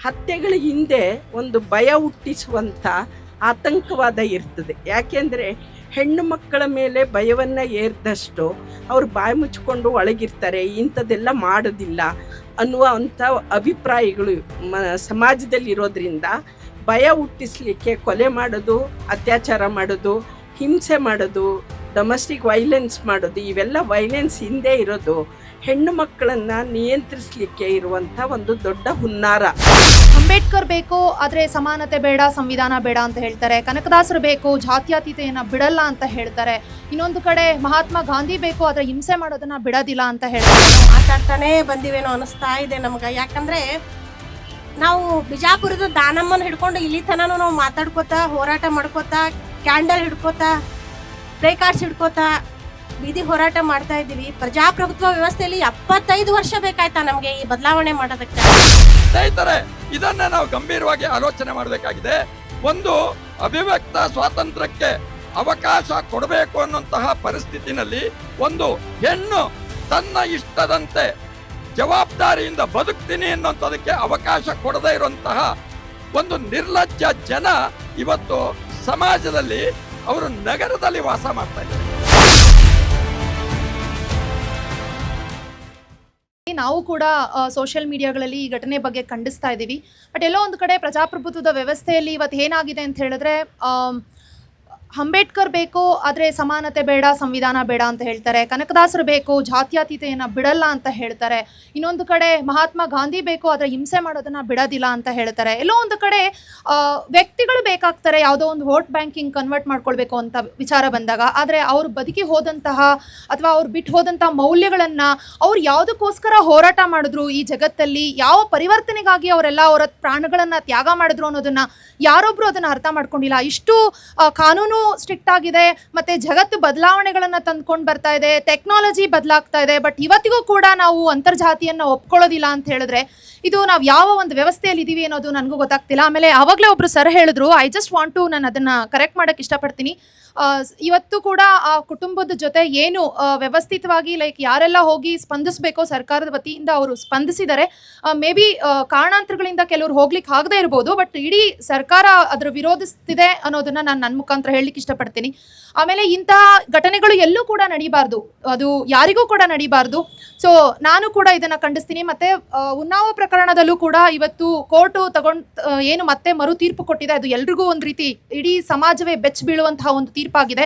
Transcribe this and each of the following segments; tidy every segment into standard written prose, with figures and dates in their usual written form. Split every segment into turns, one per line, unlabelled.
ಹತ್ಯೆಗಳ ಹಿಂದೆ ಒಂದು ಭಯ ಹುಟ್ಟಿಸುವಂಥ ಆತಂಕವಾದ ಇರ್ತದೆ. ಯಾಕೆಂದರೆ ಹೆಣ್ಣು ಮಕ್ಕಳ ಮೇಲೆ ಭಯವನ್ನು ಏರಿದಷ್ಟು ಅವರು ಬಾಯಿ ಮುಚ್ಚಿಕೊಂಡು ಒಳಗಿರ್ತಾರೆ, ಇಂಥದ್ದೆಲ್ಲ ಮಾಡೋದಿಲ್ಲ ಅನ್ನುವಂಥ ಅಭಿಪ್ರಾಯಗಳು ಸಮಾಜದಲ್ಲಿ ಇರೋದ್ರಿಂದ ಭಯ ಹುಟ್ಟಿಸ್ಲಿಕ್ಕೆ ಕೊಲೆ ಮಾಡೋದು, ಅತ್ಯಾಚಾರ ಮಾಡೋದು, ಹಿಂಸೆ ಮಾಡೋದು, ಡೊಮೆಸ್ಟಿಕ್ ವೈಲೆನ್ಸ್ ಮಾಡೋದು, ಇವೆಲ್ಲ ವೈಲೆನ್ಸ್ ಹಿಂದೆ ಇರೋದು ಹೆಣ್ಣು ಮಕ್ಕಳನ್ನು ನಿಯಂತ್ರಿಸಲಿಕ್ಕೆ ಇರುವಂಥ ಒಂದು ದೊಡ್ಡ ಹುನ್ನಾರ.
ಅಂಬೇಡ್ಕರ್ ಬೇಕು ಆದರೆ ಸಮಾನತೆ ಬೇಡ, ಸಂವಿಧಾನ ಬೇಡ ಅಂತ ಹೇಳ್ತಾರೆ. ಕನಕದಾಸರು ಬೇಕು, ಜಾತ್ಯತೀತೆಯನ್ನು ಬಿಡಲ್ಲ ಅಂತ ಹೇಳ್ತಾರೆ. ಇನ್ನೊಂದು ಕಡೆ ಮಹಾತ್ಮ ಗಾಂಧಿ ಬೇಕು ಆದರೆ ಹಿಂಸೆ ಮಾಡೋದನ್ನ ಬಿಡೋದಿಲ್ಲ ಅಂತ ಹೇಳ್ತಾರೆ.
ಮಾತಾಡ್ತಾನೆ ಬಂದಿವೇನೋ ಅನಿಸ್ತಾ ಇದೆ ನಮ್ಗೆ. ಯಾಕಂದ್ರೆ ನಾವು ಬಿಜಾಪುರದ ದಾನಮ್ಮನ ಹಿಡ್ಕೊಂಡು ಇಲ್ಲಿ ತನೂ ನಾವು ಮಾತಾಡ್ಕೋತಾ, ಹೋರಾಟ ಮಾಡ್ಕೋತಾ, ಕ್ಯಾಂಡಲ್ ಹಿಡ್ಕೋತಾ, ಪ್ಲೇ ಕಾರ್ಡ್ಸ್ ಹಿಡ್ಕೋತಾ ಬೀದಿ ಹೋರಾಟ ಮಾಡ್ತಾ ಇದ್ದೀವಿ. ಪ್ರಜಾಪ್ರಭುತ್ವ ವ್ಯವಸ್ಥೆಯಲ್ಲಿ 75 ವರ್ಷ ಬೇಕಾಯ್ತಾ ನಮಗೆ ಈ ಬದಲಾವಣೆ ಮಾಡೋದಕ್ಕೆ?
ಸ್ನೇಹಿತರೆ, ಇದನ್ನ ನಾವು ಗಂಭೀರವಾಗಿ ಆಲೋಚನೆ ಮಾಡಬೇಕಾಗಿದೆ. ಒಂದು ಅಭಿವ್ಯಕ್ತ ಸ್ವಾತಂತ್ರ್ಯಕ್ಕೆ ಅವಕಾಶ ಕೊಡಬೇಕು ಅನ್ನುವಂತಹ ಪರಿಸ್ಥಿತಿನಲ್ಲಿ ಒಂದು ಹೆಣ್ಣು ತನ್ನ ಇಷ್ಟದಂತೆ ಜವಾಬ್ದಾರಿಯಿಂದ ಬದುಕ್ತೀನಿ ಅನ್ನುವಂಥದಕ್ಕೆ ಅವಕಾಶ ಕೊಡದೇ ಇರುವಂತಹ ಒಂದು ನಿರ್ಲಜ್ಜ ಜನ ಇವತ್ತು ಸಮಾಜದಲ್ಲಿ ಅವರು ನಗರದಲ್ಲಿ ವಾಸ ಮಾಡ್ತಾ ಇದ್ದಾರೆ.
ನಾವು ಕೂಡ ಸೋಷಿಯಲ್ ಮೀಡಿಯಾಗಳಲ್ಲಿ ಈ ಘಟನೆ ಬಗ್ಗೆ ಖಂಡಿಸ್ತಾ ಇದ್ದೀವಿ. ಬಟ್ ಎಲ್ಲೋ ಒಂದು ಕಡೆ ಪ್ರಜಾಪ್ರಭುತ್ವದ ವ್ಯವಸ್ಥೆಯಲ್ಲಿ ಇವತ್ತು ಏನಾಗಿದೆ ಅಂತ ಹೇಳಿದ್ರೆ, ಅಂಬೇಡ್ಕರ್ ಬೇಕು ಆದರೆ ಸಮಾನತೆ ಬೇಡ, ಸಂವಿಧಾನ ಬೇಡ ಅಂತ ಹೇಳ್ತಾರೆ. ಕನಕದಾಸರು ಬೇಕು, ಜಾತ್ಯತೀತೆಯನ್ನು ಬಿಡಲ್ಲ ಅಂತ ಹೇಳ್ತಾರೆ. ಇನ್ನೊಂದು ಕಡೆ ಮಹಾತ್ಮ ಗಾಂಧಿ ಬೇಕು ಆದರೆ ಹಿಂಸೆ ಮಾಡೋದನ್ನ ಬಿಡೋದಿಲ್ಲ ಅಂತ ಹೇಳ್ತಾರೆ. ಎಲ್ಲೋ ಒಂದು ಕಡೆ ವ್ಯಕ್ತಿಗಳು ಬೇಕಾಗ್ತಾರೆ ಯಾವುದೋ ಒಂದು ವೋಟ್ ಬ್ಯಾಂಕಿಂಗ್ ಕನ್ವರ್ಟ್ ಮಾಡ್ಕೊಳ್ಬೇಕು ಅಂತ ವಿಚಾರ ಬಂದಾಗ. ಆದರೆ ಅವ್ರು ಬದುಕಿ ಹೋದಂತಹ ಅಥವಾ ಅವ್ರು ಬಿಟ್ಟು ಹೋದಂತಹ ಮೌಲ್ಯಗಳನ್ನು ಅವ್ರು ಯಾವುದಕ್ಕೋಸ್ಕರ ಹೋರಾಟ ಮಾಡಿದ್ರು, ಈ ಜಗತ್ತಲ್ಲಿ ಯಾವ ಪರಿವರ್ತನೆಗಾಗಿ ಅವರೆಲ್ಲ ಅವರ ಪ್ರಾಣಗಳನ್ನು ತ್ಯಾಗ ಮಾಡಿದ್ರು ಅನ್ನೋದನ್ನ ಯಾರೊಬ್ರು ಅದನ್ನು ಅರ್ಥ ಮಾಡ್ಕೊಂಡಿಲ್ಲ. ಇಷ್ಟು ಕಾನೂನು ಸ್ಟ್ರಿಕ್ಟ್ ಆಗಿದೆ, ಮತ್ತೆ ಜಗತ್ತು ಬದಲಾವಣೆಗಳನ್ನ ತಂದ್ಕೊಂಡು ಬರ್ತಾ ಇದೆ, ಟೆಕ್ನಾಲಜಿ ಬದಲಾಗ್ತಾ ಇದೆ. ಬಟ್ ಇವತ್ತಿಗೂ ಕೂಡ ನಾವು ಅಂತರ್ಜಾತಿಯನ್ನ ಒಪ್ಕೊಳ್ಳೋದಿಲ್ಲ ಅಂತ ಹೇಳಿದ್ರೆ ಇದು ನಾವು ಯಾವ ಒಂದು ವ್ಯವಸ್ಥೆಯಲ್ಲಿ ಇದೀವಿ ಅನ್ನೋದು ನನಗೂ ಗೊತ್ತಾಗ್ತಿಲ್ಲ. ಆಮೇಲೆ ಆವಾಗಲೇ ಒಬ್ರು ಸರ್ ಹೇಳಿದ್ರು, ಐ ಜಸ್ಟ್ ವಾಂಟ್ ಟು, ನಾನು ಅದನ್ನ ಕರೆಕ್ಟ್ ಮಾಡಕ್ಕೆ ಇಷ್ಟಪಡ್ತೀನಿ. ಇವತ್ತು ಕೂಡ ಆ ಕುಟುಂಬದ ಜೊತೆ ಏನು ವ್ಯವಸ್ಥಿತವಾಗಿ ಯಾರೆಲ್ಲ ಹೋಗಿ ಸ್ಪಂದಿಸಬೇಕೋ ಸರ್ಕಾರದ ವತಿಯಿಂದ ಅವರು ಸ್ಪಂದಿಸಿದ್ದಾರೆ. ಮೇ ಬಿ ಕಾರಣಾಂತರಗಳಿಂದ ಕೆಲವರು ಹೋಗ್ಲಿಕ್ಕೆ ಆಗದೆ ಇರ್ಬೋದು, ಬಟ್ ಇಡೀ ಸರ್ಕಾರ ಅದರ ವಿರೋಧಿಸ್ತಿದೆ ಅನ್ನೋದನ್ನ ನಾನು ನನ್ನ ಮುಖಾಂತರ ಹೇಳಲಿಕ್ಕೆ ಇಷ್ಟಪಡ್ತೀನಿ. ಆಮೇಲೆ ಇಂತಹ ಘಟನೆಗಳು ಎಲ್ಲೂ ಕೂಡ ನಡೀಬಾರ್ದು, ಅದು ಯಾರಿಗೂ ಕೂಡ ನಡೀಬಾರ್ದು. ಸೊ ನಾನು ಕೂಡ ಇದನ್ನ ಖಂಡಿಸ್ತೀನಿ. ಮತ್ತೆ ಉನ್ನಾವ ಪ್ರಕರಣದಲ್ಲೂ ಕೂಡ ಇವತ್ತು ಕೋರ್ಟು ಏನು ಮತ್ತೆ ಮರು ತೀರ್ಪು ಕೊಟ್ಟಿದೆ, ಅದು ಎಲ್ರಿಗೂ ಒಂದು ರೀತಿ ಇಡೀ ಸಮಾಜವೇ ಬೆಚ್ಚ ಬೀಳುವಂತಹ ಒಂದು ತೀರ್ಪಾಗಿದೆ.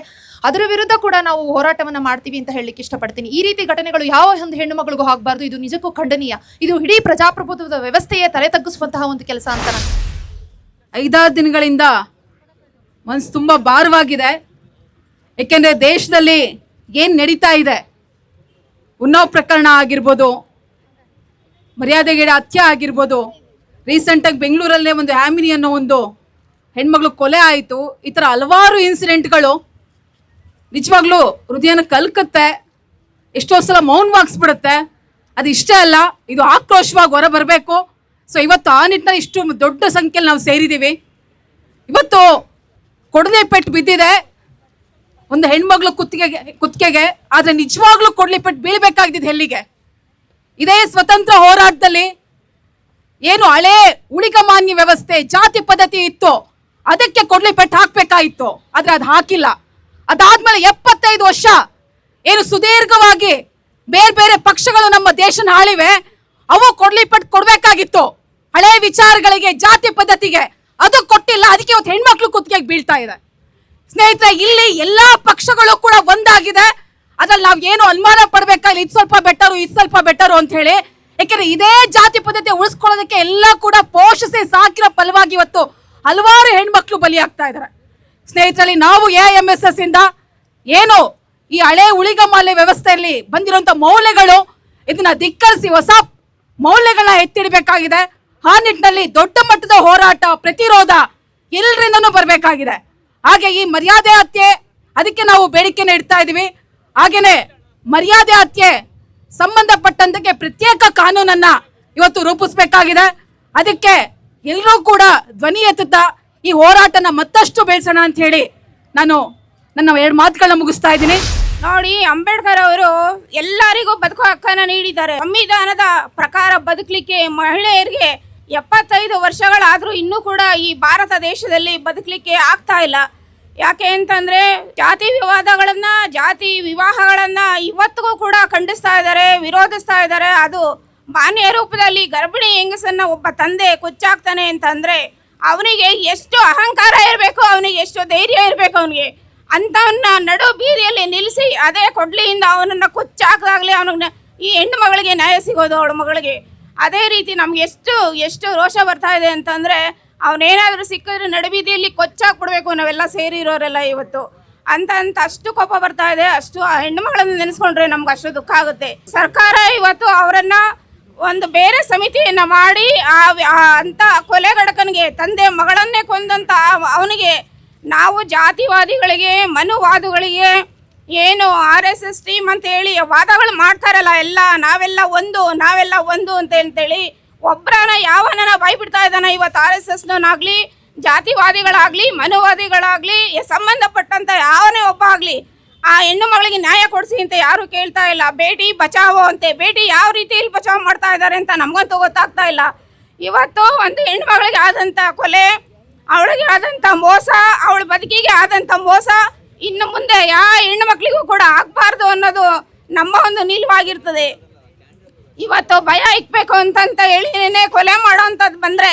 ಅದರ ವಿರುದ್ಧ ಕೂಡ ನಾವು ಹೋರಾಟವನ್ನ ಮಾಡ್ತೀವಿ ಅಂತ ಹೇಳಲಿಕ್ಕೆ ಇಷ್ಟಪಡ್ತೀನಿ. ಈ ರೀತಿ ಘಟನೆಗಳು ಯಾವ ಒಂದು ಹೆಣ್ಣು ಮಗಳಿಗೂ ಆಗಬಾರ್ದು. ಇದು ನಿಜಕ್ಕೂ ಖಂಡನೀಯ. ಇದು ಇಡೀ ಪ್ರಜಾಪ್ರಭುತ್ವದ ವ್ಯವಸ್ಥೆಯೇ ತಲೆ ತಗ್ಗಿಸುವಂತಹ ಒಂದು ಕೆಲಸ ಅಂತ ನಾನು
5-6 ದಿನಗಳಿಂದ ಮನಸ್ಸು ತುಂಬ ಭಾರವಾಗಿದೆ. ಏಕೆಂದರೆ ದೇಶದಲ್ಲಿ ಏನು ನಡೀತಾ ಇದೆ, ಉನ್ನಾವ್ ಪ್ರಕರಣ ಆಗಿರ್ಬೋದು, ಮರ್ಯಾದೆಗೇಡ ಹತ್ಯೆ ಆಗಿರ್ಬೋದು, ರೀಸೆಂಟಾಗಿ ಬೆಂಗಳೂರಲ್ಲೇ ಒಂದು ಆಮಿನಿ ಅನ್ನೋ ಒಂದು ಹೆಣ್ಮಗಳು ಕೊಲೆ ಆಯಿತು. ಈ ಥರ ಹಲವಾರು ಇನ್ಸಿಡೆಂಟ್ಗಳು ನಿಜವಾಗ್ಲೂ ಹೃದಯನ ಕಲ್ಕತ್ತೆ, ಎಷ್ಟೋ ಸಲ ಮೌನವಾಗಿಸ್ಬಿಡುತ್ತೆ. ಅದು ಇಷ್ಟ ಅಲ್ಲ, ಇದು ಆಕ್ರೋಶವಾಗಿ ಹೊರ ಬರಬೇಕು. ಸೊ ಇವತ್ತು ಆ ನಿಟ್ಟಿನಲ್ಲಿ ಇಷ್ಟು ದೊಡ್ಡ ಸಂಖ್ಯೆಯಲ್ಲಿ ನಾವು ಸೇರಿದ್ದೀವಿ. ಇವತ್ತು ಕೊಡದೆ ಪೆಟ್ಟು ಬಿದ್ದಿದೆ ಒಂದು ಹೆಣ್ಮಗಳು ಕುತ್ತಿಗೆಗೆ, ಆದರೆ ನಿಜವಾಗ್ಲೂ ಕೊಡ್ಲಿ ಪೆಟ್ಟು ಬೀಳ್ಬೇಕಾಗಿದ್ದು ಎಲ್ಲಿಗೆ? ಇದೇ ಸ್ವತಂತ್ರ ಹೋರಾಟದಲ್ಲಿ ಏನು ಹಳೇ ಉಳಿಗಮಾನ್ಯ ವ್ಯವಸ್ಥೆ, ಜಾತಿ ಪದ್ಧತಿ ಇತ್ತು, ಅದಕ್ಕೆ ಕೊಡ್ಲಿ ಪೆಟ್ಟು ಹಾಕ್ಬೇಕಾಗಿತ್ತು. ಆದ್ರೆ ಅದು ಹಾಕಿಲ್ಲ. ಅದಾದ್ಮೇಲೆ 75 ವರ್ಷ ಏನು ಸುದೀರ್ಘವಾಗಿ ಬೇರೆ ಬೇರೆ ಪಕ್ಷಗಳು ನಮ್ಮ ದೇಶನ ಆಳಿವೆ, ಅವು ಕೊಡ್ಲಿ ಪೆಟ್ಟು ಕೊಡ್ಬೇಕಾಗಿತ್ತು. ಹಳೆ ವಿಚಾರಗಳಿಗೆ, ಜಾತಿ ಪದ್ಧತಿಗೆ ಅದು ಕೊಟ್ಟಿಲ್ಲ. ಅದಕ್ಕೆ ಇವತ್ತು ಹೆಣ್ಮಕ್ಳು ಕುತ್ತಿಗೆಗೆ ಬೀಳ್ತಾ ಇದೆ. ಸ್ನೇಹಿತರೆ, ಇಲ್ಲಿ ಎಲ್ಲಾ ಪಕ್ಷಗಳು ಕೂಡ ಒಂದಾಗಿದೆ. ಅದ್ರಲ್ಲಿ ನಾವು ಏನು ಅನುಮಾನ ಪಡ್ಬೇಕಾಗಿಲ್ಲ, ಇದು ಸ್ವಲ್ಪ ಬೆಟರು, ಇದು ಸ್ವಲ್ಪ ಬೆಟರು ಅಂತ ಹೇಳಿ. ಯಾಕೆಂದ್ರೆ ಇದೇ ಜಾತಿ ಪದ್ಧತಿ ಉಳಿಸ್ಕೊಳ್ಳೋದಕ್ಕೆ ಎಲ್ಲ ಕೂಡ ಪೋಷಿಸಿ ಸಾಕಿರೋ ಫಲವಾಗಿ ಇವತ್ತು ಹಲವಾರು ಹೆಣ್ಮಕ್ಳು ಬಲಿಯಾಗ್ತಾ ಇದ್ದಾರೆ. ಸ್ನೇಹಿತರಲ್ಲಿ, ನಾವು AIMSS ಇಂದ ಏನು ಈ ಹಳೆ ಉಳಿಗಮಾನ್ಯ ವ್ಯವಸ್ಥೆಯಲ್ಲಿ ಬಂದಿರುವಂತ ಮೌಲ್ಯಗಳು, ಇದನ್ನ ಧಿಕ್ಕರಿಸಿ ಹೊಸ ಮೌಲ್ಯಗಳನ್ನ ಎತ್ತಿಡಬೇಕಾಗಿದೆ. ಆ ನಿಟ್ಟಿನಲ್ಲಿ ದೊಡ್ಡ ಮಟ್ಟದ ಹೋರಾಟ, ಪ್ರತಿರೋಧ ಎಲ್ಲರಿಂದನೂ ಬರಬೇಕಾಗಿದೆ. ಹಾಗೆ ಈ ಮರ್ಯಾದೆ ಹತ್ಯೆ, ಅದಕ್ಕೆ ನಾವು ಬೇಡಿಕೆನ ಇಡ್ತಾ ಇದೀವಿ. ಹಾಗೇನೆ ಮರ್ಯಾದೆ ಹತ್ಯೆ ಸಂಬಂಧಪಟ್ಟಂತೆ ಪ್ರತ್ಯೇಕ ಕಾನೂನನ್ನ ಇವತ್ತು ರೂಪಿಸಬೇಕಾಗಿದೆ. ಅದಕ್ಕೆ ಎಲ್ಲರೂ ಕೂಡ ಧ್ವನಿ ಎತ್ತುತ್ತಾ ಈ ಹೋರಾಟನ ಮತ್ತಷ್ಟು ಬೆಳೆಸೋಣ ಅಂತ ಹೇಳಿ ನಾನು ನನ್ನ 2 ಮಾತುಗಳನ್ನ ಮುಗಿಸ್ತಾ ಇದ್ದೀನಿ.
ನೋಡಿ, ಅಂಬೇಡ್ಕರ್ ಅವರು ಎಲ್ಲರಿಗೂ ಬದುಕುವ ಹಕ್ಕನ್ನು ನೀಡಿದ್ದಾರೆ. ಸಂವಿಧಾನದ ಪ್ರಕಾರ ಬದುಕಲಿಕ್ಕೆ ಮಹಿಳೆಯರಿಗೆ
75 ವರ್ಷಗಳಾದರೂ ಇನ್ನೂ ಕೂಡ ಈ ಭಾರತ ದೇಶದಲ್ಲಿ ಬದುಕಲಿಕ್ಕೆ ಆಗ್ತಾ ಇಲ್ಲ. ಯಾಕೆ ಅಂತಂದರೆ ಜಾತಿ ವಿವಾದಗಳನ್ನು, ಜಾತಿ ವಿವಾಹಗಳನ್ನು ಇವತ್ತಿಗೂ ಕೂಡ ಖಂಡಿಸ್ತಾ ಇದ್ದಾರೆ, ವಿರೋಧಿಸ್ತಾ ಇದ್ದಾರೆ. ಅದು ಮಾನ್ಯ ರೂಪದಲ್ಲಿ ಗರ್ಭಿಣಿ ಹೆಂಗಸನ್ನು ಒಬ್ಬ ತಂದೆ ಕೊಚ್ಚಾಕ್ತಾನೆ ಅಂತಂದರೆ ಅವನಿಗೆ ಎಷ್ಟು ಅಹಂಕಾರ ಇರಬೇಕು, ಅವನಿಗೆ ಎಷ್ಟು ಧೈರ್ಯ ಇರಬೇಕು. ಅವನಿಗೆ ಅಂಥವನ್ನ ನಡು ಬೀದಿಯಲ್ಲಿ ನಿಲ್ಲಿಸಿ ಅದೇ ಕೊಡ್ಲಿಯಿಂದ ಅವನನ್ನು ಕೊಚ್ಚಾಕದಾಗಲೇ ಅವನಿಗೆ ಈ ಹೆಣ್ಣು ಮಗಳಿಗೆ ನ್ಯಾಯ ಸಿಗೋದು, ಅವಳ ಮಗಳಿಗೆ. ಅದೇ ರೀತಿ ನಮ್ಗೆ ಎಷ್ಟು ರೋಷ ಬರ್ತಾ ಇದೆ ಅಂತಂದರೆ ಅವನೇನಾದರೂ ಸಿಕ್ಕಿದ್ರೆ ನಡುಬೀದಿಯಲ್ಲಿ ಕೊಚ್ಚಾಕ್ಬಿಡ್ಬೇಕು ನಾವೆಲ್ಲ ಸೇರಿರೋರೆಲ್ಲ ಇವತ್ತು ಅಂತ ಅಷ್ಟು ಕೋಪ ಬರ್ತಾ ಇದೆ. ಅಷ್ಟು ಆ ಹೆಣ್ಣು ಮಗಳನ್ನು ನೆನೆಸ್ಕೊಂಡ್ರೆ ನಮ್ಗೆ ಅಷ್ಟು ದುಃಖ ಆಗುತ್ತೆ. ಸರ್ಕಾರ ಇವತ್ತು ಅವರನ್ನು ಒಂದು ಬೇರೆ ಸಮಿತಿಯನ್ನು ಮಾಡಿ ಅಂಥ ಕೊಲೆಗಡಕನಿಗೆ, ತಂದೆ ಮಗಳನ್ನೇ ಕೊಂದಂಥ ಅವನಿಗೆ, ನಾವು ಜಾತಿವಾದಿಗಳಿಗೆ, ಮನುವಾದಿಗಳಿಗೆ ಏನು RSS ಟೀಮ್ ಅಂತ ಹೇಳಿ ವಾದಗಳು ಮಾಡ್ತಾರಲ್ಲ, ನಾವೆಲ್ಲ ಒಂದು ಅಂತೇಳಿ ಒಬ್ಬರನ್ನ ಯಾವನ ಬಾಯ್ಬಿಡ್ತಾ ಇದ್ದಾನೆ ಇವತ್ತು. RSSನವನಾಗಲಿ, ಜಾತಿವಾದಿಗಳಾಗಲಿ, ಮನುವಾದಿಗಳಾಗಲಿ, ಸಂಬಂಧಪಟ್ಟಂಥ ಯಾವನೇ ಒಬ್ಬ ಆಗಲಿ ಆ ಹೆಣ್ಣು ಮಗಳಿಗೆ ನ್ಯಾಯ ಕೊಡಿಸಿ ಅಂತ ಯಾರು ಕೇಳ್ತಾ ಇಲ್ಲ. ಬೇಟಿ ಬಚಾವೋ ಅಂತೆ, ಬೇಟಿ ಯಾವ ರೀತಿಯಲ್ಲಿ ಬಚಾವ್ ಮಾಡ್ತಾ ಇದ್ದಾರೆ ಅಂತ ನಮಗಂತೂ ಗೊತ್ತಾಗ್ತಾ ಇಲ್ಲ. ಇವತ್ತು ಒಂದು ಹೆಣ್ಣು ಮಗಳಿಗೆ ಆದಂಥ ಕೊಲೆ, ಅವಳಿಗೆ ಆದಂಥ ಮೋಸ, ಅವಳ ಬದುಕಿಗೆ ಆದಂಥ ಮೋಸ ಇನ್ನು ಮುಂದೆ ಯಾವ ಹೆಣ್ಣು ಮಕ್ಕಳಿಗೂ ಕೂಡ ಆಗಬಾರ್ದು ಅನ್ನೋದು ನಮ್ಮ ಒಂದು ನಿಲುವಾಗಿರ್ತದೆ. ಇವತ್ತು ಭಯ ಇಕ್ಬೇಕು ಅಂತ ಹೇಳಿನೇ ಕೊಲೆ ಮಾಡೋ ಅಂಥದ್ದು ಬಂದರೆ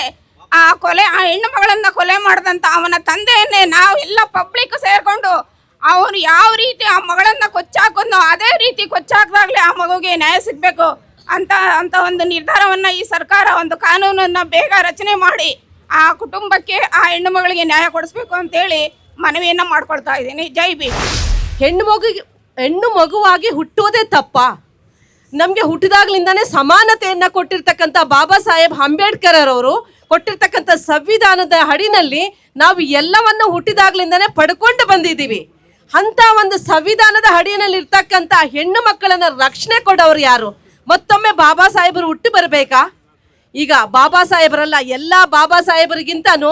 ಆ ಹೆಣ್ಣು ಮಗಳನ್ನು ಕೊಲೆ ಮಾಡಿದಂಥ ಅವನ ತಂದೆಯನ್ನೇ ನಾವು ಎಲ್ಲ ಪಬ್ಲಿಕ್ ಸೇರಿಕೊಂಡು ಅವನು ಯಾವ ರೀತಿ ಆ ಮಗಳನ್ನು ಕೊಚ್ಚಾಕೊಂಡು ಅದೇ ರೀತಿ ಕೊಚ್ಚಾಕ್ದಾಗಲೇ ಆ ಮಗುಗೆ ನ್ಯಾಯ ಸಿಗಬೇಕು ಅಂತ ಒಂದು ನಿರ್ಧಾರವನ್ನು ಈ ಸರ್ಕಾರ ಒಂದು ಕಾನೂನನ್ನು ಬೇಗ ರಚನೆ ಮಾಡಿ ಆ ಕುಟುಂಬಕ್ಕೆ, ಆ ಹೆಣ್ಣು ಮಗಳಿಗೆ ನ್ಯಾಯ ಕೊಡಿಸ್ಬೇಕು ಅಂತೇಳಿ ಮನವಿಯನ್ನು ಮಾಡ್ಕೊಳ್ತಾ ಇದ್ದೀನಿ. ಜೈ ಭೀಮ್.
ಹೆಣ್ಣು ಮಗುವಾಗಿ ಹುಟ್ಟೋದೇ ತಪ್ಪ? ನಮಗೆ ಹುಟ್ಟಿದಾಗ್ಲಿಂದಾನೇ ಸಮಾನತೆಯನ್ನ ಕೊಟ್ಟಿರ್ತಕ್ಕಂಥ ಬಾಬಾ ಸಾಹೇಬ್ ಅಂಬೇಡ್ಕರ್ ಅವರು ಕೊಟ್ಟಿರ್ತಕ್ಕಂಥ ಸಂವಿಧಾನದ ಅಡಿನಲ್ಲಿ ನಾವು ಎಲ್ಲವನ್ನು ಹುಟ್ಟಿದಾಗ್ಲಿಂದಾನೇ ಪಡ್ಕೊಂಡು ಬಂದಿದ್ದೀವಿ. ಅಂತ ಒಂದು ಸಂವಿಧಾನದ ಅಡಿಯಲ್ಲಿ ಇರ್ತಕ್ಕಂಥ ಹೆಣ್ಣು ಮಕ್ಕಳನ್ನ ರಕ್ಷಣೆ ಕೊಡೋರು ಯಾರು? ಮತ್ತೊಮ್ಮೆ ಬಾಬಾ ಸಾಹೇಬರು ಹುಟ್ಟಿ ಬರಬೇಕಾ? ಈಗ ಬಾಬಾ ಸಾಹೇಬರಲ್ಲ, ಎಲ್ಲ ಬಾಬಾ ಸಾಹೇಬರಿಗಿಂತನೂ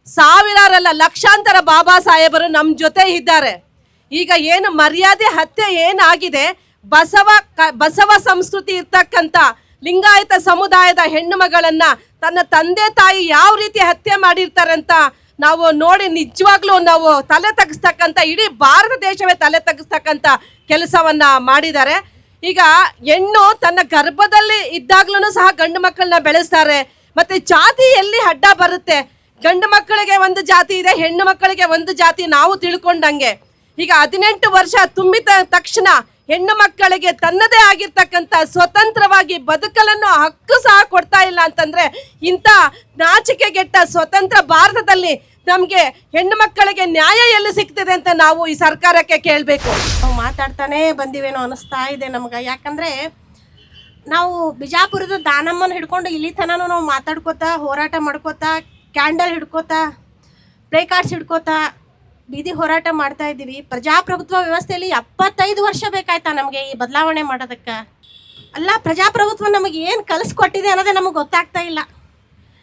ಸಾವಿರಾರಲ್ಲ ಲಕ್ಷಾಂತರ ಬಾಬಾ ಸಾಹೇಬರು ನಮ್ಮ ಜೊತೆ ಇದ್ದಾರೆ. ಈಗ ಏನು ಮರ್ಯಾದೆ ಹತ್ಯೆ ಏನಾಗಿದೆ, ಬಸವ ಸಂಸ್ಕೃತಿ ಇರ್ತಕ್ಕಂಥ ಲಿಂಗಾಯತ ಸಮುದಾಯದ ಹೆಣ್ಣು ಮಗಳನ್ನ ತನ್ನ ತಂದೆ ತಾಯಿ ಯಾವ ರೀತಿ ಹತ್ಯೆ ಮಾಡಿರ್ತಾರೆ ಅಂತ ನಾವು ನೋಡಿ ನಿಜವಾಗ್ಲೂ ನಾವು ತಲೆ ತಗ್ಸ್ತಕ್ಕಂಥ, ಇಡೀ ಭಾರತ ದೇಶವೇ ತಲೆ ತಗ್ಸ್ತಕ್ಕಂಥ ಕೆಲಸವನ್ನ ಮಾಡಿದ್ದಾರೆ. ಈಗ ಹೆಣ್ಣು ತನ್ನ ಗರ್ಭದಲ್ಲಿ ಇದ್ದಾಗ್ಲೂ ಸಹ ಗಂಡು ಮಕ್ಕಳನ್ನ ಬೆಳೆಸ್ತಾರೆ. ಮತ್ತೆ ಜಾತಿ ಎಲ್ಲಿ ಅಡ್ಡ ಬರುತ್ತೆ? ಗಂಡು ಮಕ್ಕಳಿಗೆ ಒಂದು ಜಾತಿ ಇದೆ, ಹೆಣ್ಣು ಮಕ್ಕಳಿಗೆ ಒಂದು ಜಾತಿ ನಾವು ತಿಳ್ಕೊಂಡಂಗೆ. ಈಗ 18 ವರ್ಷ ತುಂಬಿದ ತಕ್ಷಣ ಹೆಣ್ಣು ಮಕ್ಕಳಿಗೆ ತನ್ನದೇ ಆಗಿರ್ತಕ್ಕಂಥ ಸ್ವತಂತ್ರವಾಗಿ ಬದುಕಲನ್ನು ಹಕ್ಕು ಸಹ ಕೊಡ್ತಾ ಇಲ್ಲ ಅಂತಂದ್ರೆ ಇಂಥ ನಾಚಿಕೆಗೆಟ್ಟ ಸ್ವತಂತ್ರ ಭಾರತದಲ್ಲಿ ನಮ್ಗೆ ಹೆಣ್ಣು ಮಕ್ಕಳಿಗೆ ನ್ಯಾಯ ಎಲ್ಲಿ ಸಿಗ್ತದೆ ಅಂತ ನಾವು ಈ ಸರ್ಕಾರಕ್ಕೆ ಕೇಳಬೇಕು.
ನಾವು ಮಾತಾಡ್ತಾನೆ ಬಂದಿವೇನೋ ಅನಿಸ್ತಾ ಇದೆ ನಮ್ಗೆ. ಯಾಕಂದ್ರೆ ನಾವು ಬಿಜಾಪುರದ ದಾನಮ್ಮನ ಹಿಡ್ಕೊಂಡು ಇಲ್ಲಿ ತನೂ ನಾವು ಮಾತಾಡ್ಕೋತಾ, ಹೋರಾಟ ಮಾಡ್ಕೋತಾ, ಕ್ಯಾಂಡಲ್ ಹಿಡ್ಕೋತಾ, ಪ್ಲೇ ಕಾರ್ಡ್ಸ್ ಹಿಡ್ಕೋತಾ ಬೀದಿ ಹೋರಾಟ ಮಾಡ್ತಾ ಇದ್ದೀವಿ. ಪ್ರಜಾಪ್ರಭುತ್ವ ವ್ಯವಸ್ಥೆಯಲ್ಲಿ 75 ವರ್ಷ ಬೇಕಾಯ್ತಾ ನಮಗೆ ಈ ಬದಲಾವಣೆ ಮಾಡೋದಕ್ಕೆ? ಅಲ್ಲ, ಪ್ರಜಾಪ್ರಭುತ್ವ ನಮಗೆ ಏನು ಕಲಿಸ್ಕೊಟ್ಟಿದೆ ಅನ್ನೋದೇ ನಮಗೆ ಗೊತ್ತಾಗ್ತಾ ಇಲ್ಲ.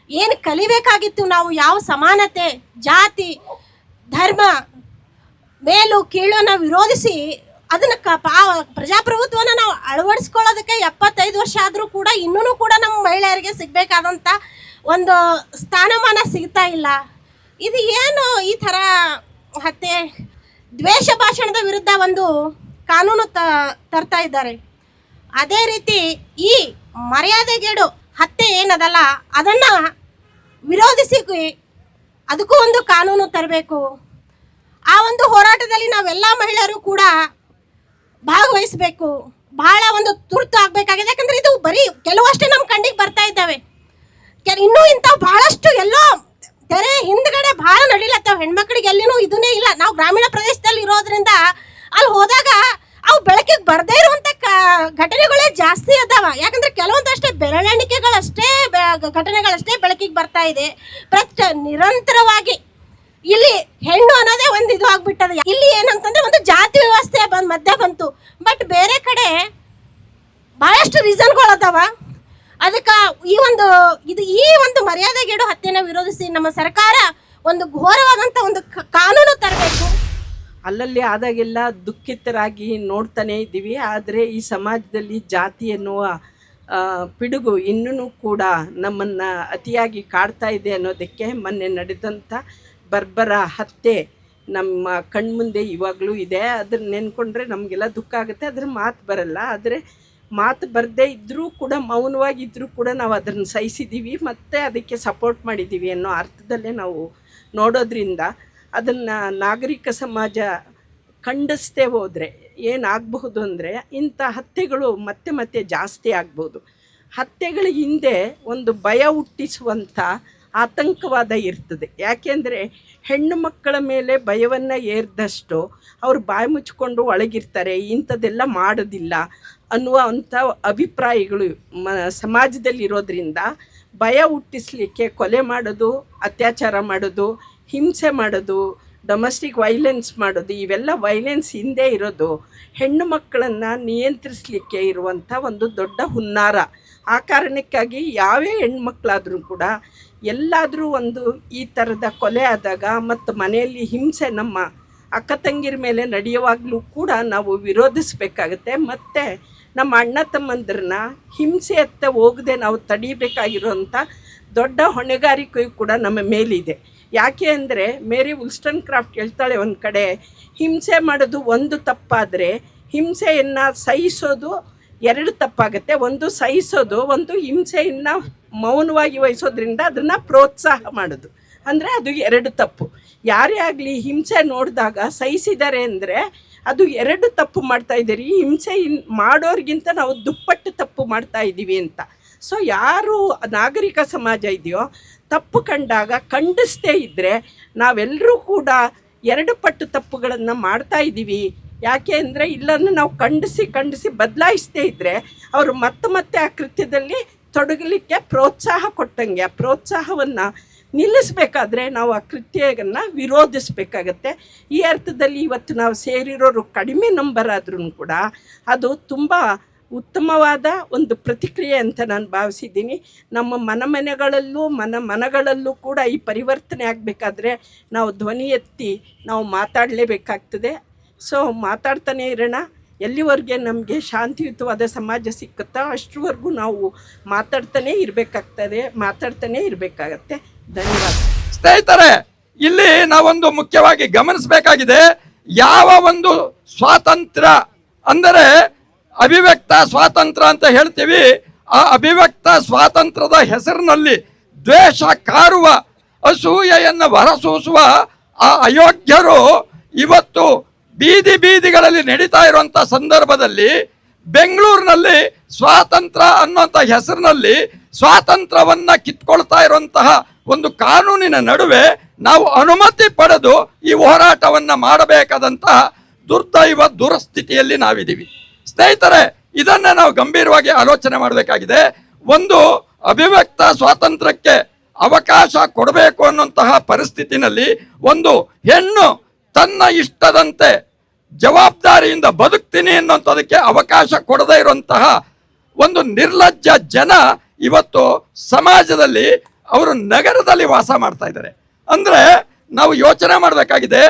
ಏನು ಕಲಿಬೇಕಾಗಿತ್ತು ನಾವು? ಯಾವ ಸಮಾನತೆ, ಜಾತಿ, ಧರ್ಮ, ಮೇಲು ಕೀಳನ್ನು ವಿರೋಧಿಸಿ ಅದನ್ನು ಪ್ರಜಾಪ್ರಭುತ್ವನ ನಾವು ಅಳವಡಿಸ್ಕೊಳ್ಳೋದಕ್ಕೆ 75 ವರ್ಷ ಆದರೂ ಕೂಡ ಇನ್ನೂ ಕೂಡ ನಮ್ಮ ಮಹಿಳೆಯರಿಗೆ ಸಿಗಬೇಕಾದಂಥ ಒಂದು ಸ್ಥಾನಮಾನ ಸಿಗ್ತಾ ಇಲ್ಲ. ಇದು ಏನು ಈ ಥರ ಹತ್ಯೆ, ದ್ವೇಷ ಭಾಷಣದ ವಿರುದ್ಧ ಒಂದು ಕಾನೂನು ತರ್ತಾ ಇದ್ದಾರೆ. ಅದೇ ರೀತಿ ಈ ಮರ್ಯಾದೆಗೇಡು ಹತ್ಯೆ ಏನದಲ್ಲ ಅದನ್ನು ವಿರೋಧಿಸಿ ಅದಕ್ಕೂ ಒಂದು ಕಾನೂನು ತರಬೇಕು. ಆ ಒಂದು ಹೋರಾಟದಲ್ಲಿ ನಾವೆಲ್ಲ ಮಹಿಳೆಯರು ಕೂಡ ಭಾಗವಹಿಸಬೇಕು. ಬಹಳ ಒಂದು ತುರ್ತು ಆಗಬೇಕಾಗಿದೆ. ಯಾಕಂದರೆ ಇದು ಬರೀ ಕೆಲವಷ್ಟೇ ನಮ್ಮ ಕಣ್ಣಿಗೆ ಬರ್ತಾ ಇದ್ದಾವೆ. ಇನ್ನೂ ಇಂಥ ಬಹಳಷ್ಟು ಎಲ್ಲೋ ತೆರೆ ಹಿಂದ್ಗಡೆ ಭಾಳ ನಡೀಲತ್ತಾವ. ಹೆಣ್ಮಕ್ಳಿಗೆ ಎಲ್ಲಿನೂ ಇದನ್ನೇ ಇಲ್ಲ. ನಾವು ಗ್ರಾಮೀಣ ಪ್ರದೇಶದಲ್ಲಿ ಇರೋದ್ರಿಂದ ಅಲ್ಲಿ ಹೋದಾಗ ಅವು ಬೆಳಕಿಗೆ ಬರದೇ ಇರುವಂಥ ಘಟನೆಗಳೇ ಜಾಸ್ತಿ ಅದಾವ. ಯಾಕಂದ್ರೆ ಕೆಲವೊಂದಷ್ಟೇ ಬೆರಳೆಣಿಕೆಗಳಷ್ಟೇ ಘಟನೆಗಳಷ್ಟೇ ಬೆಳಕಿಗೆ ಬರ್ತಾ ಇದೆ. ನಿರಂತರವಾಗಿ ಇಲ್ಲಿ ಹೆಣ್ಣು ಅನ್ನೋದೇ ಒಂದು ಇದು ಆಗ್ಬಿಟ್ಟದ. ಇಲ್ಲಿ ಏನಂತಂದ್ರೆ ಒಂದು ಜಾತಿ ವ್ಯವಸ್ಥೆ ಮಧ್ಯೆ ಬಂತು. ಬಟ್ ಬೇರೆ ಕಡೆ ಬಹಳಷ್ಟು ರೀಸನ್ಗಳು ಅದಾವ. ಅದಕ್ಕೆ ಈ ಒಂದು ಮರ್ಯಾದೆಗೇಡು ಹತ್ಯೆನ ವಿರೋಧಿಸಿ ನಮ್ಮ ಸರ್ಕಾರ ಒಂದು ಘೋರವಾದಂಥ ಒಂದು ಕಾನೂನು ತರಬೇಕು.
ಅಲ್ಲಲ್ಲಿ ಆದಾಗೆಲ್ಲ ದುಃಖಿತರಾಗಿ ನೋಡ್ತಾನೆ ಇದ್ದೀವಿ. ಆದರೆ ಈ ಸಮಾಜದಲ್ಲಿ ಜಾತಿ ಎನ್ನುವ ಪಿಡುಗು ಇನ್ನೂ ಕೂಡ ನಮ್ಮನ್ನು ಅತಿಯಾಗಿ ಕಾಡ್ತಾ ಇದೆ ಅನ್ನೋದಕ್ಕೆ ಮೊನ್ನೆ ನಡೆದಂಥ ಬರ್ಬರ ಹತ್ಯೆ ನಮ್ಮ ಕಣ್ಮುಂದೆ ಇವಾಗಲೂ ಇದೆ. ಅದನ್ನ ನೆನ್ಕೊಂಡ್ರೆ ನಮಗೆಲ್ಲ ದುಃಖ ಆಗುತ್ತೆ. ಅದ್ರ ಮಾತು ಬರಲ್ಲ. ಆದರೆ ಮಾತು ಬರದೇ ಇದ್ದರೂ ಕೂಡ ಮೌನವಾಗಿದ್ದರೂ ಕೂಡ ನಾವು ಅದನ್ನು ಸಹಿಸಿದ್ದೀವಿ ಮತ್ತು ಅದಕ್ಕೆ ಸಪೋರ್ಟ್ ಮಾಡಿದ್ದೀವಿ ಅನ್ನೋ ಅರ್ಥದಲ್ಲೇ ನಾವು ನೋಡೋದ್ರಿಂದ ಅದನ್ನು ನಾಗರಿಕ ಸಮಾಜ ಖಂಡಿಸ್ತೇ ಹೋದರೆ ಏನಾಗಬಹುದು ಅಂದರೆ ಇಂಥ ಹತ್ಯೆಗಳು ಮತ್ತೆ ಮತ್ತೆ ಜಾಸ್ತಿ ಆಗ್ಬೋದು. ಹತ್ಯೆಗಳ ಹಿಂದೆ ಒಂದು ಭಯ ಹುಟ್ಟಿಸುವಂಥ ಆತಂಕವಾದ ಇರ್ತದೆ. ಯಾಕೆಂದರೆ ಹೆಣ್ಣು ಮಕ್ಕಳ ಮೇಲೆ ಭಯವನ್ನು ಏರಿದಷ್ಟು ಅವರು ಬಾಯಿ ಮುಚ್ಕೊಂಡು ಒಳಗಿರ್ತಾರೆ, ಇಂಥದ್ದೆಲ್ಲ ಮಾಡೋದಿಲ್ಲ ಅನ್ನುವಂಥ ಅಭಿಪ್ರಾಯಗಳು ಸಮಾಜದಲ್ಲಿರೋದ್ರಿಂದ ಭಯ ಹುಟ್ಟಿಸ್ಲಿಕ್ಕೆ ಕೊಲೆ ಮಾಡೋದು, ಅತ್ಯಾಚಾರ ಮಾಡೋದು, ಹಿಂಸೆ ಮಾಡೋದು, ಡೊಮೆಸ್ಟಿಕ್ ವೈಲೆನ್ಸ್ ಮಾಡೋದು, ಇವೆಲ್ಲ ವೈಲೆನ್ಸ್ ಹಿಂದೆ ಇರೋದು ಹೆಣ್ಣು ಮಕ್ಕಳನ್ನು ನಿಯಂತ್ರಿಸಲಿಕ್ಕೆ ಇರುವಂಥ ಒಂದು ದೊಡ್ಡ ಹುನ್ನಾರ. ಆ ಕಾರಣಕ್ಕಾಗಿ ಯಾವೇ ಹೆಣ್ಮಕ್ಳಾದರೂ ಕೂಡ ಎಲ್ಲಾದರೂ ಒಂದು ಈ ಥರದ ಕೊಲೆ ಆದಾಗ ಮತ್ತು ಮನೆಯಲ್ಲಿ ಹಿಂಸೆ ನಮ್ಮ ಅಕ್ಕ ತಂಗಿರ ಮೇಲೆ ನಡೆಯುವಾಗಲೂ ಕೂಡ ನಾವು ವಿರೋಧಿಸಬೇಕಾಗತ್ತೆ. ಮತ್ತು ನಮ್ಮ ಅಣ್ಣ ತಮ್ಮಂದ್ರನ್ನ ಹಿಂಸೆಯತ್ತ ಹೋಗದೆ ನಾವು ತಡೀಬೇಕಾಗಿರುವಂಥ ದೊಡ್ಡ ಹೊಣೆಗಾರಿಕೆಯು ಕೂಡ ನಮ್ಮ ಮೇಲಿದೆ. ಯಾಕೆ ಅಂದರೆ ಮೇರಿ ಉಲ್ಸ್ಟನ್ ಕ್ರಾಫ್ಟ್ ಹೇಳ್ತಾಳೆ, ಒಂದು ಕಡೆ ಹಿಂಸೆ ಮಾಡೋದು ಒಂದು ತಪ್ಪಾದರೆ ಹಿಂಸೆಯನ್ನು ಸಹಿಸೋದು ಎರಡು ತಪ್ಪಾಗುತ್ತೆ. ಒಂದು ಸಹಿಸೋದು, ಒಂದು ಹಿಂಸೆಯನ್ನು ಮೌನವಾಗಿ ವಹಿಸೋದ್ರಿಂದ ಅದನ್ನು ಪ್ರೋತ್ಸಾಹ ಮಾಡೋದು, ಅಂದರೆ ಅದು ಎರಡು ತಪ್ಪು. ಯಾರೇ ಆಗಲಿ ಹಿಂಸೆ ನೋಡಿದಾಗ ಸಹಿಸಿದ್ದಾರೆ ಅಂದರೆ ಅದು ಎರಡು ತಪ್ಪು ಮಾಡ್ತಾಯಿದ್ದೀರಿ. ಹಿಂಸೆ ಮಾಡೋರಿಗಿಂತ ನಾವು ದುಪ್ಪಟ್ಟು ತಪ್ಪು ಮಾಡ್ತಾಯಿದ್ದೀವಿ ಅಂತ. ಸೊ ಯಾರು ನಾಗರಿಕ ಸಮಾಜ ಇದೆಯೋ ತಪ್ಪು ಕಂಡಾಗ ಖಂಡಿಸ್ತೇ ಇದ್ದರೆ ನಾವೆಲ್ಲರೂ ಕೂಡ ಎರಡು ಪಟ್ಟು ತಪ್ಪುಗಳನ್ನು ಮಾಡ್ತಾ ಇದ್ದೀವಿ. ಯಾಕೆ ಅಂದರೆ ಇಲ್ಲನ್ನು ನಾವು ಖಂಡಿಸಿ ಬದಲಾಯಿಸ್ತೇ ಇದ್ದರೆ ಅವರು ಮತ್ತೆ ಆ ಕೃತ್ಯದಲ್ಲಿ ತೊಡಗಲಿಕ್ಕೆ ಪ್ರೋತ್ಸಾಹ ಕೊಟ್ಟಂಗೆ. ಆ ಪ್ರೋತ್ಸಾಹವನ್ನು ನಿಲ್ಲಿಸಬೇಕಾದ್ರೆ ನಾವು ಆ ಕೃತ್ಯವನ್ನು ವಿರೋಧಿಸಬೇಕಾಗತ್ತೆ. ಈ ಅರ್ಥದಲ್ಲಿ ಇವತ್ತು ನಾವು ಸೇರಿರೋರು ಕಡಿಮೆ ನಂಬರ್ ಆದ್ರೂ ಕೂಡ ಅದು ತುಂಬ ಉತ್ತಮವಾದ ಒಂದು ಪ್ರತಿಕ್ರಿಯೆ ಅಂತ ನಾನು ಭಾವಿಸಿದ್ದೀನಿ. ನಮ್ಮ ಮನಗಳಲ್ಲೂ ಕೂಡ ಈ ಪರಿವರ್ತನೆ ಆಗಬೇಕಾದ್ರೆ ನಾವು ಧ್ವನಿ ಎತ್ತಿ ನಾವು ಮಾತಾಡಲೇಬೇಕಾಗ್ತದೆ. ಸೊ ಮಾತಾಡ್ತಾನೆ ಇರೋಣ. ಎಲ್ಲಿವರೆಗೆ ನಮಗೆ ಶಾಂತಿಯುತವಾದ ಸಮಾಜ ಸಿಕ್ಕುತ್ತೋ ಅಷ್ಟರವರೆಗೂ ನಾವು ಮಾತಾಡ್ತಾನೆ ಇರಬೇಕಾಗತ್ತೆ. ಧನ್ಯವಾದ.
ಸ್ನೇಹಿತರೆ, ಇಲ್ಲಿ ನಾವೊಂದು ಮುಖ್ಯವಾಗಿ ಗಮನಿಸಬೇಕಾಗಿದೆ. ಯಾವ ಒಂದು ಸ್ವಾತಂತ್ರ್ಯ ಅಂದರೆ ಅಭಿವ್ಯಕ್ತ ಸ್ವಾತಂತ್ರ್ಯ ಅಂತ ಹೇಳ್ತೀವಿ, ಆ ಅಭಿವ್ಯಕ್ತ ಸ್ವಾತಂತ್ರ್ಯದ ಹೆಸರಿನಲ್ಲಿ ದ್ವೇಷ ಕಾರುವ, ಅಸೂಯೆಯನ್ನು ಹೊರಸೂಸುವ ಆ ಅಯೋಗ್ಯರು ಇವತ್ತು ಬೀದಿಗಳಲ್ಲಿ ನಡೀತಾ ಇರುವಂಥ ಸಂದರ್ಭದಲ್ಲಿ ಬೆಂಗಳೂರಿನಲ್ಲಿ ಸ್ವಾತಂತ್ರ್ಯ ಅನ್ನುವಂಥ ಹೆಸರಿನಲ್ಲಿ ಸ್ವಾತಂತ್ರ್ಯವನ್ನು ಕಿತ್ಕೊಳ್ತಾ ಇರುವಂತಹ ಒಂದು ಕಾನೂನಿನ ನಡುವೆ ನಾವು ಅನುಮತಿ ಪಡೆದು ಈ ಹೋರಾಟವನ್ನು ಮಾಡಬೇಕಾದಂತಹ ದುರಸ್ಥಿತಿಯಲ್ಲಿ ನಾವಿದ್ದೀವಿ. ಸ್ನೇಹಿತರೆ, ಇದನ್ನು ನಾವು ಗಂಭೀರವಾಗಿ ಆಲೋಚನೆ ಮಾಡಬೇಕಾಗಿದೆ. ಒಂದು ಅಭಿವ್ಯಕ್ತ ಸ್ವಾತಂತ್ರ್ಯಕ್ಕೆ ಅವಕಾಶ ಕೊಡಬೇಕು ಅನ್ನುವಂತಹ ಪರಿಸ್ಥಿತಿನಲ್ಲಿ ಒಂದು ಹೆಣ್ಣು ತನ್ನ ಇಷ್ಟದಂತೆ ಜವಾಬ್ದಾರಿಯಿಂದ ಬದುಕ್ತೀನಿ ಅನ್ನುವಂಥದಕ್ಕೆ ಅವಕಾಶ ಕೊಡದೇ ಇರುವಂತಹ ಒಂದು ನಿರ್ಲಜ್ಜ ಜನ ಇವತ್ತು ಸಮಾಜದಲ್ಲಿ ಅವರು ನಗರದಲ್ಲಿ ವಾಸ ಮಾಡ್ತಾ ಇದ್ದಾರೆ. ಅಂದರೆ ನಾವು ಯೋಚನೆ ಮಾಡಬೇಕಾಗಿದೆ.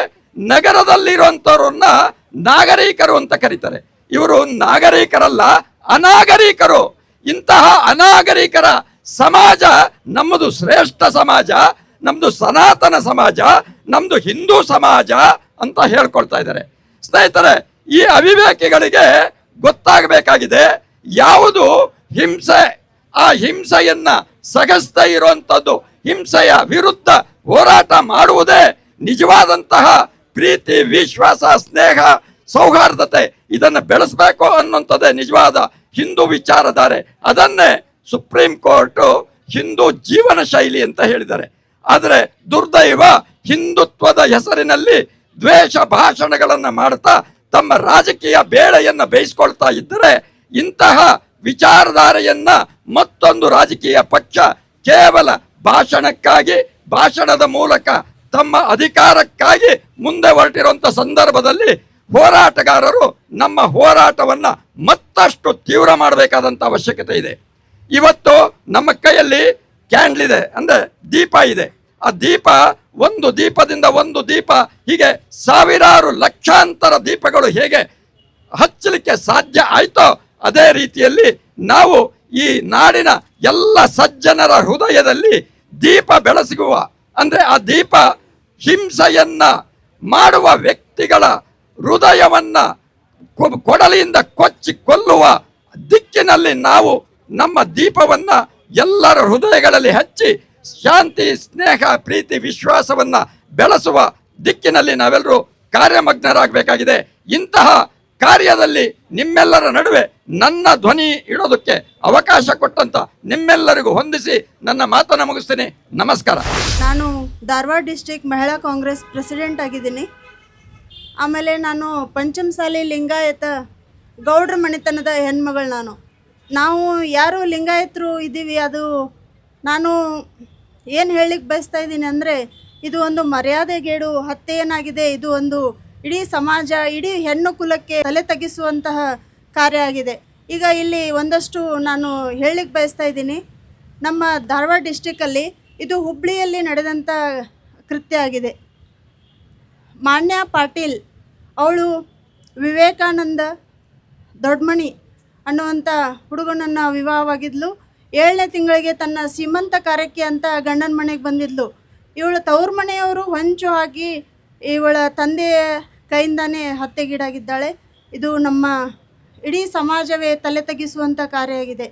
ನಗರದಲ್ಲಿರುವಂಥವ್ರನ್ನ ನಾಗರಿಕರು ಅಂತ ಕರೀತಾರೆ. ಇವರು ನಾಗರಿಕರಲ್ಲ, ಅನಾಗರಿಕರು. ಇಂತಹ ಅನಾಗರಿಕರ ಸಮಾಜ ನಮ್ಮದು ಶ್ರೇಷ್ಠ ಸಮಾಜ, ನಮ್ಮದು ಸನಾತನ ಸಮಾಜ, ನಮ್ಮದು ಹಿಂದೂ ಸಮಾಜ ಅಂತ ಹೇಳ್ಕೊಳ್ತಾ ಇದ್ದಾರೆ. ಸ್ನೇಹಿತರೆ, ಈ ಅವಿವೇಕಿಗಳಿಗೆ ಗೊತ್ತಾಗಬೇಕಾಗಿದೆ ಯಾವುದು ಹಿಂಸೆ. ಆ ಹಿಂಸೆಯನ್ನ ಸಹಿಸ್ತಾ ಇರುವಂಥದ್ದು, ಹಿಂಸೆಯ ವಿರುದ್ಧ ಹೋರಾಟ ಮಾಡುವುದೇ ನಿಜವಾದಂತಹ ಪ್ರೀತಿ, ವಿಶ್ವಾಸ, ಸ್ನೇಹ, ಸೌಹಾರ್ದತೆ ಇದನ್ನು ಬೆಳೆಸಬೇಕು ಅನ್ನುವಂಥದ್ದೇ ನಿಜವಾದ ಹಿಂದೂ ವಿಚಾರಧಾರೆ. ಅದನ್ನೇ ಸುಪ್ರೀಂ ಕೋರ್ಟು ಹಿಂದೂ ಜೀವನ ಶೈಲಿ ಅಂತ ಹೇಳಿದ್ದಾರೆ. ಆದರೆ ದುರ್ದೈವ ಹಿಂದುತ್ವದ ಹೆಸರಿನಲ್ಲಿ ದ್ವೇಷ ಭಾಷಣಗಳನ್ನು ಮಾಡ್ತಾ ತಮ್ಮ ರಾಜಕೀಯ ಬೇಳೆಯನ್ನು ಬೇಯಿಸ್ಕೊಳ್ತಾ ಇದ್ದರೆ ಇಂತಹ ವಿಚಾರಧಾರೆಯನ್ನ ಮತ್ತೊಂದು ರಾಜಕೀಯ ಪಕ್ಷ ಕೇವಲ ಭಾಷಣಕ್ಕಾಗಿ, ಭಾಷಣದ ಮೂಲಕ ತಮ್ಮ ಅಧಿಕಾರಕ್ಕಾಗಿ ಮುಂದೆ ಹೊರಟಿರುವಂಥ ಸಂದರ್ಭದಲ್ಲಿ ಹೋರಾಟಗಾರರು ನಮ್ಮ ಹೋರಾಟವನ್ನು ಮತ್ತಷ್ಟು ತೀವ್ರ ಮಾಡಬೇಕಾದಂಥ ಅವಶ್ಯಕತೆ ಇದೆ. ಇವತ್ತು ನಮ್ಮ ಕೈಯಲ್ಲಿ ಕ್ಯಾಂಡಲ್ ಇದೆ, ಅಂದರೆ ದೀಪ ಇದೆ. ಆ ದೀಪ, ಒಂದು ದೀಪದಿಂದ ಒಂದು ದೀಪ, ಹೀಗೆ ಸಾವಿರಾರು ಲಕ್ಷಾಂತರ ದೀಪಗಳು ಹೇಗೆ ಹಚ್ಚಲಿಕ್ಕೆ ಸಾಧ್ಯ ಆಯ್ತೋ ಅದೇ ರೀತಿಯಲ್ಲಿ ನಾವು ಈ ನಾಡಿನ ಎಲ್ಲ ಸಜ್ಜನರ ಹೃದಯದಲ್ಲಿ ದೀಪ ಬೆಳಗುವ, ಅಂದರೆ ಆ ದೀಪ ಹಿಂಸೆಯನ್ನ ಮಾಡುವ ವ್ಯಕ್ತಿಗಳ ಹೃದಯವನ್ನ ಕೊಡಲಿಯಿಂದ ಕೊಚ್ಚಿ ಕೊಲ್ಲುವ ದಿಕ್ಕಿನಲ್ಲಿ ನಾವು ನಮ್ಮ ದೀಪವನ್ನ ಎಲ್ಲರ ಹೃದಯಗಳಲ್ಲಿ ಹಚ್ಚಿ ಶಾಂತಿ, ಸ್ನೇಹ, ಪ್ರೀತಿ, ವಿಶ್ವಾಸವನ್ನ ಬೆಳೆಸುವ ದಿಕ್ಕಿನಲ್ಲಿ ನಾವೆಲ್ಲರೂ ಕಾರ್ಯಮಗ್ನರಾಗಬೇಕಾಗಿದೆ. ಇಂತಹ ಕಾರ್ಯದಲ್ಲಿ ನಿಮ್ಮೆಲ್ಲರ ನಡುವೆ ನನ್ನ ಧ್ವನಿ ಇಡೋದಕ್ಕೆ ಅವಕಾಶ ಕೊಟ್ಟಂತ ನಿಮ್ಮೆಲ್ಲರಿಗೂ ಹೊಂದಿಸಿ ನನ್ನ ಮಾತನ್ನು ಮುಗಿಸ್ತೀನಿ. ನಮಸ್ಕಾರ.
ನಾನು ಧಾರವಾಡ ಡಿಸ್ಟ್ರಿಕ್ಟ್ ಮಹಿಳಾ ಕಾಂಗ್ರೆಸ್ ಪ್ರೆಸಿಡೆಂಟ್ ಆಗಿದ್ದೀನಿ. ಆಮೇಲೆ ನಾನು ಪಂಚಮಸಾಲಿ ಲಿಂಗಾಯತ ಗೌಡ್ರ ಮನೆತನದ ಹೆಣ್ಮಗಳು. ನಾವು ಯಾರು ಲಿಂಗಾಯತರು ಇದ್ದೀವಿ, ಅದು ನಾನು ಏನು ಹೇಳಲಿಕ್ಕೆ ಬಯಸ್ತಾ ಇದ್ದೀನಿ ಅಂದರೆ, ಇದು ಒಂದು ಮರ್ಯಾದೆಗೇಡು ಹತ್ಯೆ ಏನಾಗಿದೆ, ಇದು ಒಂದು ಇಡೀ ಸಮಾಜ, ಇಡೀ ಹೆಣ್ಣು ಕುಲಕ್ಕೆ ತಲೆ ತಗ್ಗಿಸುವಂತಹ ಕಾರ್ಯ ಆಗಿದೆ. ಈಗ ಇಲ್ಲಿ ಒಂದಷ್ಟು ನಾನು ಹೇಳಲಿಕ್ಕೆ ಬಯಸ್ತಾ ಇದ್ದೀನಿ. ನಮ್ಮ ಧಾರವಾಡ ಡಿಸ್ಟಿಕ್ಕಲ್ಲಿ ಇದು ಹುಬ್ಬಳ್ಳಿಯಲ್ಲಿ ನಡೆದಂಥ ಕೃತ್ಯ ಆಗಿದೆ. ಮಾನ್ಯ ಪಾಟೀಲ್ ಅವಳು ವಿವೇಕಾನಂದ ದೊಡ್ಡಮಣಿ ಅನ್ನುವಂಥ ಹುಡುಗನನ್ನು ವಿವಾಹವಾಗಿದ್ಲು. 7ನೇ ತಿಂಗಳಿಗೆ ತನ್ನ ಸೀಮಂತ ಕಾರ್ಯಕ್ಕೆ ಅಂತ ಗಂಡನ ಮನೆಗೆ ಬಂದಿದ್ಲು. ಇವಳ ತವ್ರ ಮನೆಯವರು ಹೊಂಚು ಹಾಕಿ ಇವಳ ತಂದೆಯ ಕೈಯಿಂದಾನೇ ಹತ್ಯೆಗೀಡಾಗಿದ್ದಾಳೆ. ಇದು ನಮ್ಮ ಇಡೀ ಸಮಾಜವೇ ತಲೆ ತಗ್ಗಿಸುವಂಥ ಕಾರ್ಯ ಆಗಿದೆ.